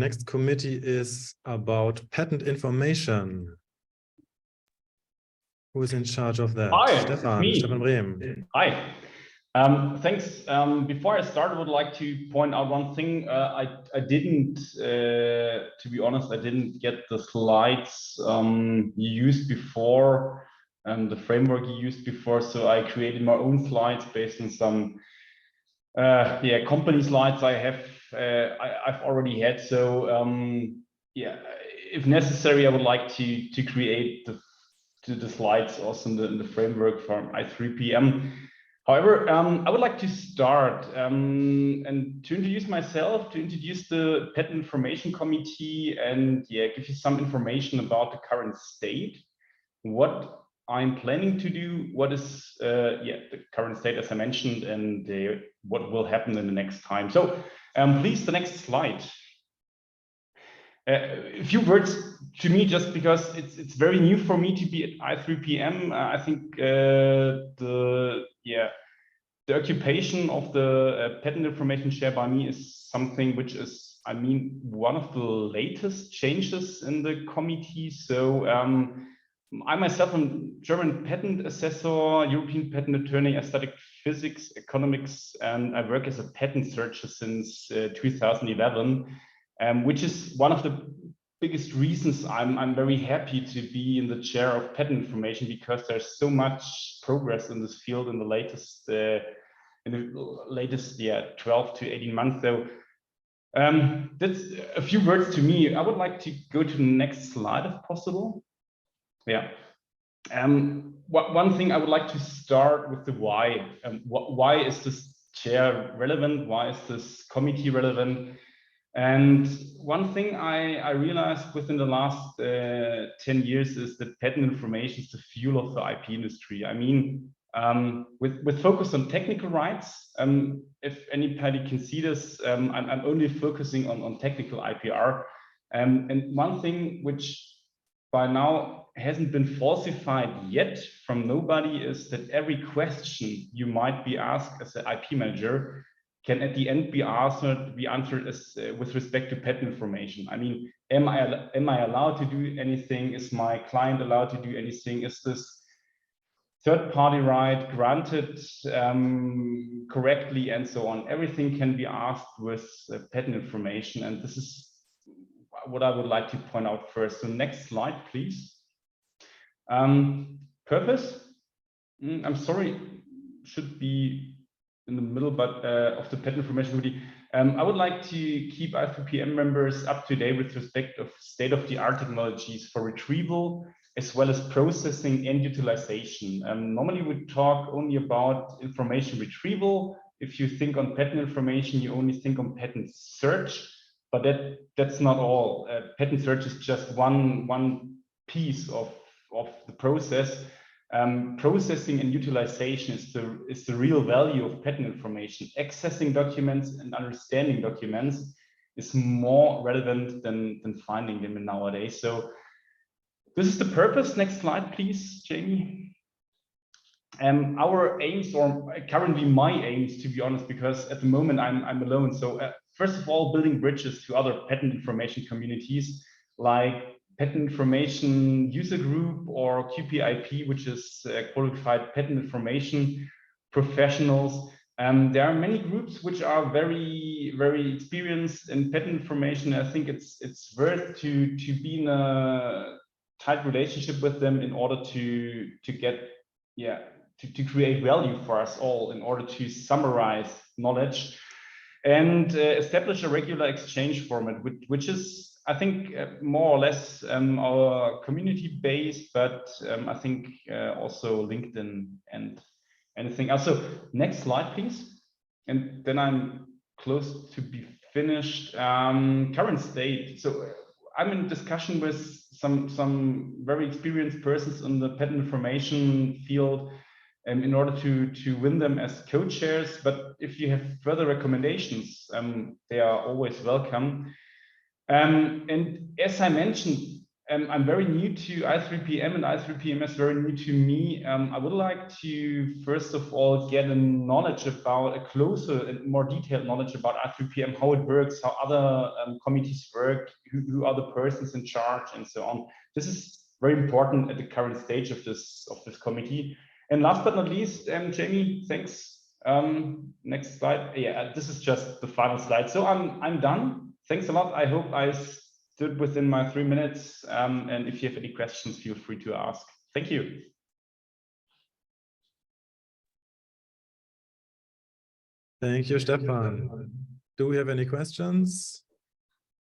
Next committee is about patent information. Who is in charge of that? Hi, Stefan Brehm. Hi. Thanks. Before I start, I would like to point out one thing. I didn't, to be honest, I didn't get the slides you used before, the framework you used before. So I created my own slides based on some company slides I've already had. So if necessary, I would like to create the slides also in the framework from I3PM. However, I would like to start and to introduce myself, to introduce the Patent Information Committee, and give you some information about the current state, what I'm planning to do, what is the current state as I mentioned, and what will happen in the next time. So please, the next slide. A few words to me, just because it's very new for me to be at I3PM. I think the occupation of the patent information share by me is something which is, I mean, one of the latest changes in the committee. So I myself am German patent assessor, European patent attorney. I studied physics, economics, and I work as a patent searcher since 2011. Which is one of the biggest reasons I'm very happy to be in the chair of patent information, because there's so much progress in this field in the latest 12 to 18 months. So that's a few words to me. I would like to go to the next slide if possible. Yeah. One thing I would like to start with the why. Why is this chair relevant? Why is this committee relevant? And one thing I realized within the last 10 years is that patent information is the fuel of the IP industry. I mean, with focus on technical rights, if anybody can see this, I'm only focusing on technical IPR. And one thing which by now hasn't been falsified yet from nobody is that every question you might be asked as an IP manager can at the end be answered as with respect to patent information. I mean, am I allowed to do anything? Is my client allowed to do anything? Is this third-party right granted correctly, and so on? Everything can be asked with patent information, and this is what I would like to point out first. So next slide, please. Purpose. I'm sorry, should be in the middle, but of the patent information committee. I would like to keep I3PM members up to date with respect of state-of-the-art technologies for retrieval, as well as processing and utilization. Normally we talk only about information retrieval. If you think on patent information, you only think on patent search, but that's not all. Patent search is just one piece of the process. Processing and utilization is the real value of patent information. Accessing documents and understanding documents is more relevant than finding them nowadays. So this is the purpose. Next slide, please, Jamie. Our aims, or currently my aims, to be honest, because at the moment I'm alone. So first of all, building bridges to other patent information communities, like Patent Information User Group or QPIP, which is qualified patent information professionals. There are many groups which are very, very experienced in patent information. I think it's worth to be in a tight relationship with them in order to get, to create value for us all, in order to summarize knowledge and establish a regular exchange format, which is, I think, more or less our community based, but I think also LinkedIn and anything else. So next slide, please. And then I'm close to be finished. Current state. So I'm in discussion with some very experienced persons in the patent information field, in order to win them as co-chairs. But if you have further recommendations, they are always welcome. And as I mentioned, I'm very new to I3PM and I3PM is very new to me. I would like to, first of all, get a knowledge about a closer and more detailed knowledge about I3PM, how it works, how other committees work, who are the persons in charge, and so on. This is very important at the current stage of this committee. And last but not least, Jamie, thanks. Next slide. Yeah, this is just the final slide. So I'm done. Thanks a lot. I hope I stood within my 3 minutes. And if you have any questions, feel free to ask. Thank you. Thank you, Stefan. Do we have any questions?